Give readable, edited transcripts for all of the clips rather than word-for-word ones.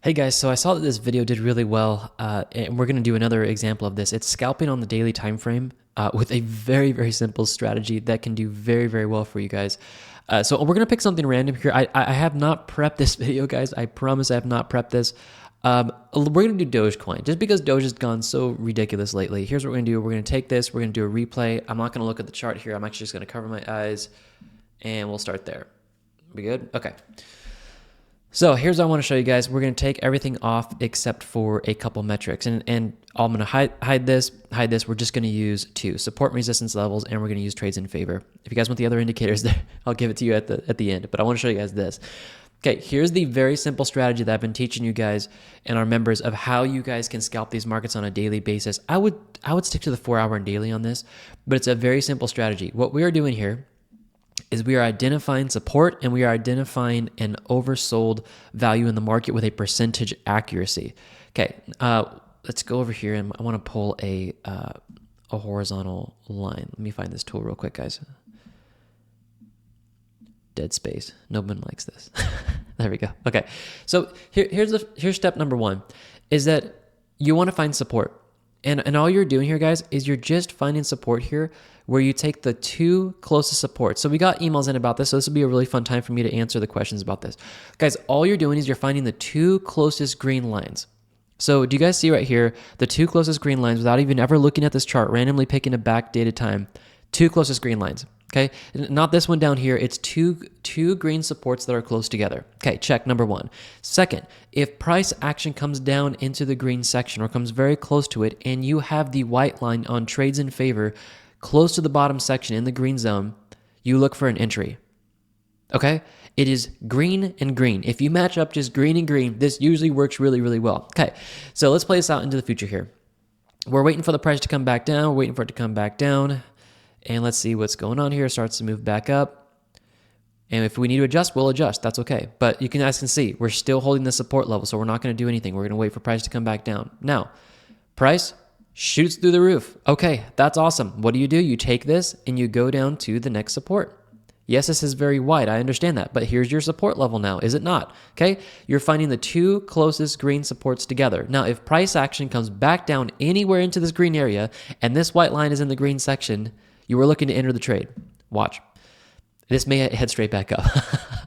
Hey guys, so I saw that this video did really well, and we're going to do another example of this. It's scalping on the daily time frame with a very, very simple strategy that can do very, very well for you guys. So we're going to pick something random here. I have not prepped this video, guys. I promise I have not prepped this. We're going to do dogecoin just because Doge has gone so ridiculous lately. Here's what we're going to do. We're going to take this. We're going to do a replay. I'm not going to look at the chart here. I'm actually just going to cover my eyes, and we'll start there. We good? Okay. So here's what I want to show you guys. We're going to take everything off except for a couple metrics. And I'm going to hide this. We're just going to use two support and resistance levels, and we're going to use trades in favor. If you guys want the other indicators there, I'll give it to you at the end. But I want to show you guys this. Okay, here's the very simple strategy that I've been teaching you guys and our members of how you guys can scalp these markets on a daily basis. I would stick to the 4-hour and daily on this, but it's a very simple strategy. What we are doing here is we are identifying support and we are identifying an oversold value in the market with a percentage accuracy. Okay, let's go over here and I want to pull a horizontal line. Let me find this tool real quick, guys. Dead space. No one likes this. There we go. Okay, so here's step number one, is that you want to find support. And all you're doing here, guys, is you're just finding support here where you take the two closest supports. So we got emails in about this, so this will be a really fun time for me to answer the questions about this. Guys, all you're doing is you're finding the two closest green lines. So do you guys see right here, the two closest green lines without even ever looking at this chart, randomly picking a backdated time, two closest green lines, okay? Not this one down here, it's two green supports that are close together. Okay, check number one. Second, if price action comes down into the green section or comes very close to it and you have the white line on trades in favor close to the bottom section in the green zone, you look for an entry. Okay? It is green and green. If you match up just green and green, this usually works really, really well. Okay, so let's play this out into the future here. We're waiting for the price to come back down. We're waiting for it to come back down. And let's see what's going on here. It starts to move back up. And if we need to adjust, we'll adjust. That's okay. But you guys can see, we're still holding the support level, so we're not going to do anything. We're going to wait for price to come back down. Now, price shoots through the roof. Okay, that's awesome. What do? You take this and you go down to the next support. Yes, this is very wide. I understand that. But here's your support level now, is it not? Okay, you're finding the two closest green supports together. Now, if price action comes back down anywhere into this green area and this white line is in the green section, you are looking to enter the trade. Watch. This may head straight back up.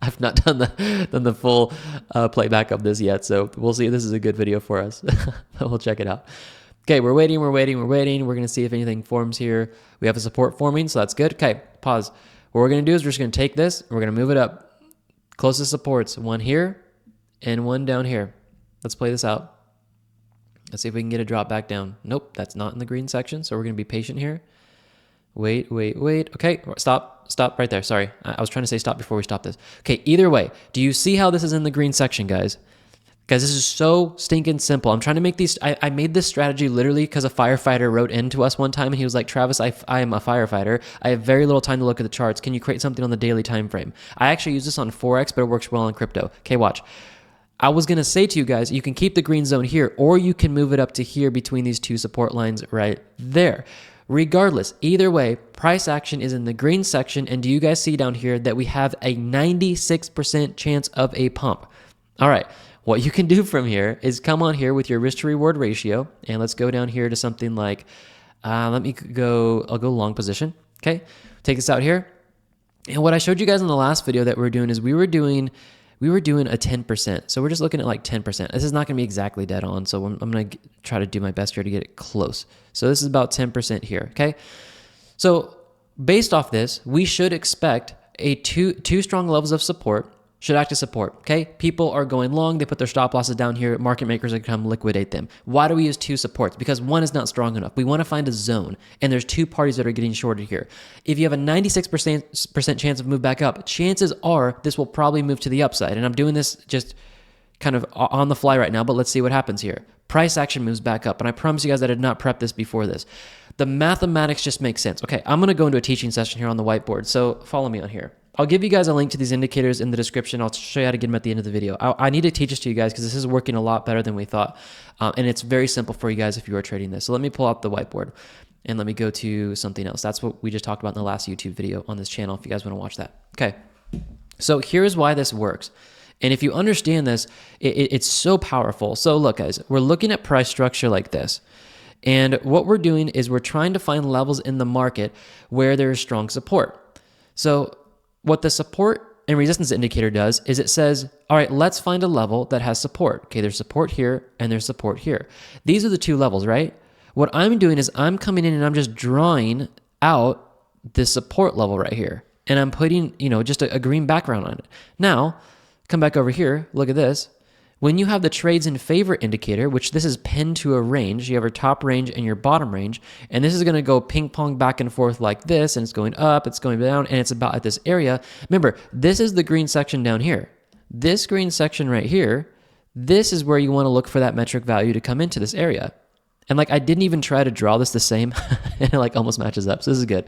I've not done the full playback of this yet, so we'll see if this is a good video for us. We'll check it out. Okay, we're waiting. We're going to see if anything forms here. We have a support forming, so that's good. Okay, pause. What we're going to do is we're just going to take this, and we're going to move it up. Closest supports, one here and one down here. Let's play this out. Let's see if we can get a drop back down. Nope, that's not in the green section, so we're going to be patient here. Wait. Okay, stop right there. Sorry, I was trying to say stop before we stop this. Okay, either way, do you see how this is in the green section, guys? Guys, this is so stinking simple. I'm trying to make these, I made this strategy literally because a firefighter wrote into us one time and he was like, Travis, I am a firefighter. I have very little time to look at the charts. Can you create something on the daily time frame? I actually use this on Forex, but it works well on crypto. Okay, watch. I was going to say to you guys, you can keep the green zone here or you can move it up to here between these two support lines right there. Regardless, either way, price action is in the green section, and do you guys see down here that we have a 96% chance of a pump? All right, what you can do from here is come on here with your risk to reward ratio, and let's go down here to something like, I'll go long position, okay? Take this out here, and what I showed you guys in the last video that we were doing is we were doing a 10%. So we're just looking at like 10%. This is not going to be exactly dead on, so I'm going to try to do my best here to get it close. So this is about 10% here, okay? So based off this, we should expect a two strong levels of support should act as support, okay? People are going long. They put their stop losses down here. Market makers are going to come liquidate them. Why do we use two supports? Because one is not strong enough. We want to find a zone, and there's two parties that are getting shorted here. If you have a 96% chance of move back up, chances are this will probably move to the upside. And I'm doing this just kind of on the fly right now, but let's see what happens here. Price action moves back up, and I promise you guys I did not prep this before this. The mathematics just make sense. Okay, I'm going to go into a teaching session here on the whiteboard, so follow me on here. I'll give you guys a link to these indicators in the description. I'll show you how to get them at the end of the video. I need to teach this to you guys because this is working a lot better than we thought. And it's very simple for you guys if you are trading this. So let me pull out the whiteboard and let me go to something else. That's what we just talked about in the last YouTube video on this channel if you guys want to watch that. Okay, so here's why this works. And if you understand this, it's so powerful. So look, guys, we're looking at price structure like this. And what we're doing is we're trying to find levels in the market where there is strong support. So what the support and resistance indicator does is it says, all right, let's find a level that has support. Okay, there's support here and there's support here. These are the two levels, right? What I'm doing is I'm coming in and I'm just drawing out this support level right here. And I'm putting, just a green background on it. Now, come back over here, look at this. When you have the trades in favor indicator, which this is pinned to a range, you have your top range and your bottom range, and this is going to go ping pong back and forth like this, and it's going up, it's going down, and it's about at this area. Remember, this is the green section down here. This green section right here, this is where you want to look for that metric value to come into this area. And I didn't even try to draw this the same, and it almost matches up, so this is good.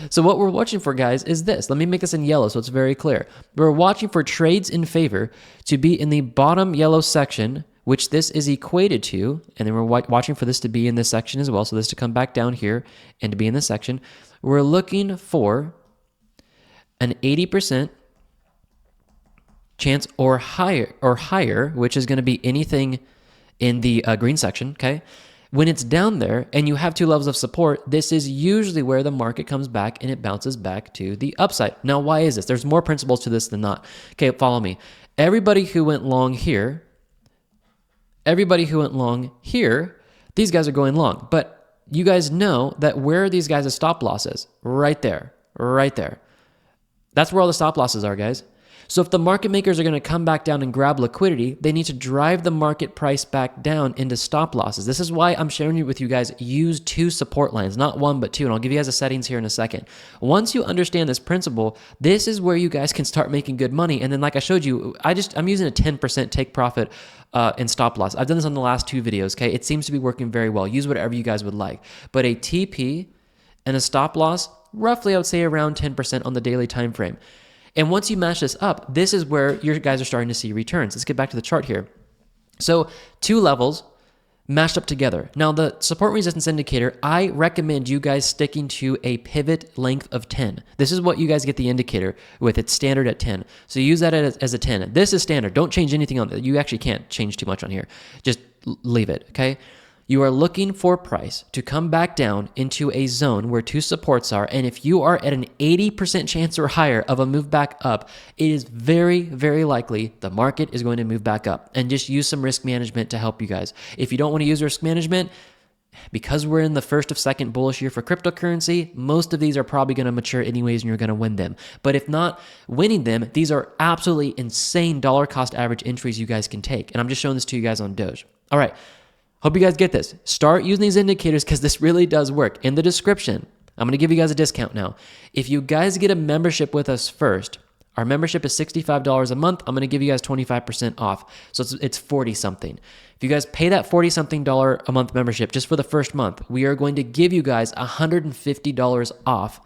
So what we're watching for, guys, is this. Let me make this in yellow so it's very clear. We're watching for trades in favor to be in the bottom yellow section, which this is equated to, and then we're watching for this to be in this section as well, so this to come back down here and to be in this section. We're looking for an 80% chance or higher, which is going to be anything in the green section, okay? When it's down there and you have two levels of support, this is usually where the market comes back and it bounces back to the upside. Now, why is this? There's more principles to this than not. Okay, follow me. Everybody who went long here, these guys are going long. But you guys know that where are these guys' stop losses? Right there. That's where all the stop losses are, guys. So if the market makers are going to come back down and grab liquidity, they need to drive the market price back down into stop losses. This is why I'm sharing it with you guys. Use two support lines, not one, but two. And I'll give you guys the settings here in a second. Once you understand this principle, this is where you guys can start making good money. And then like I showed you, I'm using a 10% take profit in stop loss. I've done this on the last two videos, okay? It seems to be working very well. Use whatever you guys would like. But a TP and a stop loss, roughly I would say around 10% on the daily time frame. And once you match this up, this is where your guys are starting to see returns. Let's get back to the chart here. So two levels matched up together. Now the support resistance indicator, I recommend you guys sticking to a pivot length of 10. This is what you guys get the indicator with. It's standard at 10. So use that as a 10. This is standard. Don't change anything on it. You actually can't change too much on here. Just leave it, okay? You are looking for price to come back down into a zone where two supports are. And if you are at an 80% chance or higher of a move back up, it is very, very likely the market is going to move back up. And just use some risk management to help you guys. If you don't want to use risk management, because we're in the first of second bullish year for cryptocurrency, most of these are probably going to mature anyways and you're going to win them. But if not winning them, these are absolutely insane dollar cost average entries you guys can take. And I'm just showing this to you guys on Doge. All right. Hope you guys get this. Start using these indicators because this really does work. In the description, I'm going to give you guys a discount now. If you guys get a membership with us first, our membership is $65 a month. I'm going to give you guys 25% off. So it's 40 something. If you guys pay that 40 something dollar a month membership just for the first month, we are going to give you guys $150 off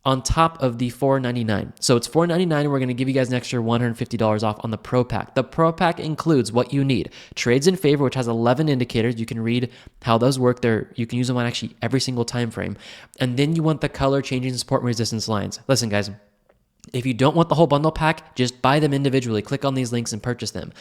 on top of the $499. So it's $499 and we're going to give you guys an extra $150 off on the Pro Pack. The Pro Pack includes what you need. Trades in favor, which has 11 indicators. You can read how those work. You can use them on actually every single time frame. And then you want the color changing support and resistance lines. Listen, guys, if you don't want the whole bundle pack, just buy them individually. Click on these links and purchase them.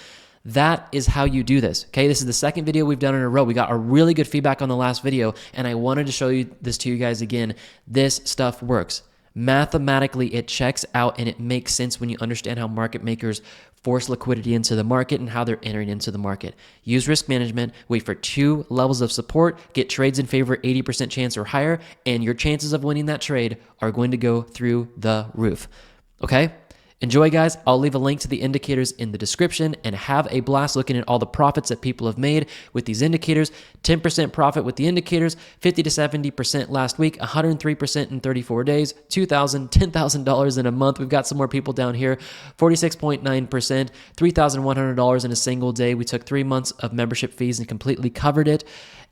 That is how you do this, okay? This is the second video we've done in a row. We got a really good feedback on the last video, and I wanted to show you this to you guys again. This stuff works. Mathematically, it checks out and it makes sense when you understand how market makers force liquidity into the market and how they're entering into the market. Use risk management, wait for two levels of support, get trades in favor 80% chance or higher, and your chances of winning that trade are going to go through the roof. Okay? Enjoy, guys. I'll leave a link to the indicators in the description and have a blast looking at all the profits that people have made with these indicators. 10% profit with the indicators, 50 to 70% last week, 103% in 34 days, $2,000, $10,000 in a month. We've got some more people down here, 46.9%, $3,100 in a single day. We took 3 months of membership fees and completely covered it.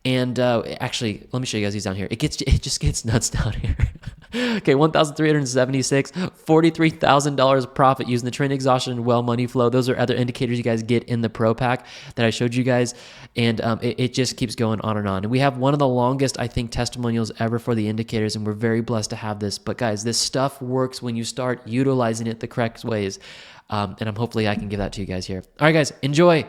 And actually, let me show you guys these down here. It just gets nuts down here. Okay, 1,376, $43,000 profit using the trend exhaustion and well money flow. Those are other indicators you guys get in the pro pack that I showed you guys. And it just keeps going on and on. And we have one of the longest, I think, testimonials ever for the indicators. And we're very blessed to have this. But guys, this stuff works when you start utilizing it the correct ways. And hopefully I can give that to you guys here. All right, guys, enjoy.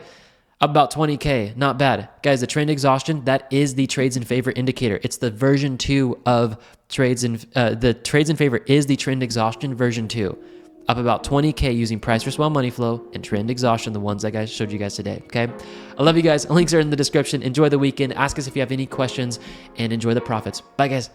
About 20K, not bad. Guys, the trend exhaustion, that is the trades in favor indicator. It's the version 2 of trades in, the trades in favor is the trend exhaustion version 2. Up about 20K using price versus well money flow and trend exhaustion, the ones I showed you guys today, okay? I love you guys. Links are in the description. Enjoy the weekend. Ask us if you have any questions and enjoy the profits. Bye, guys.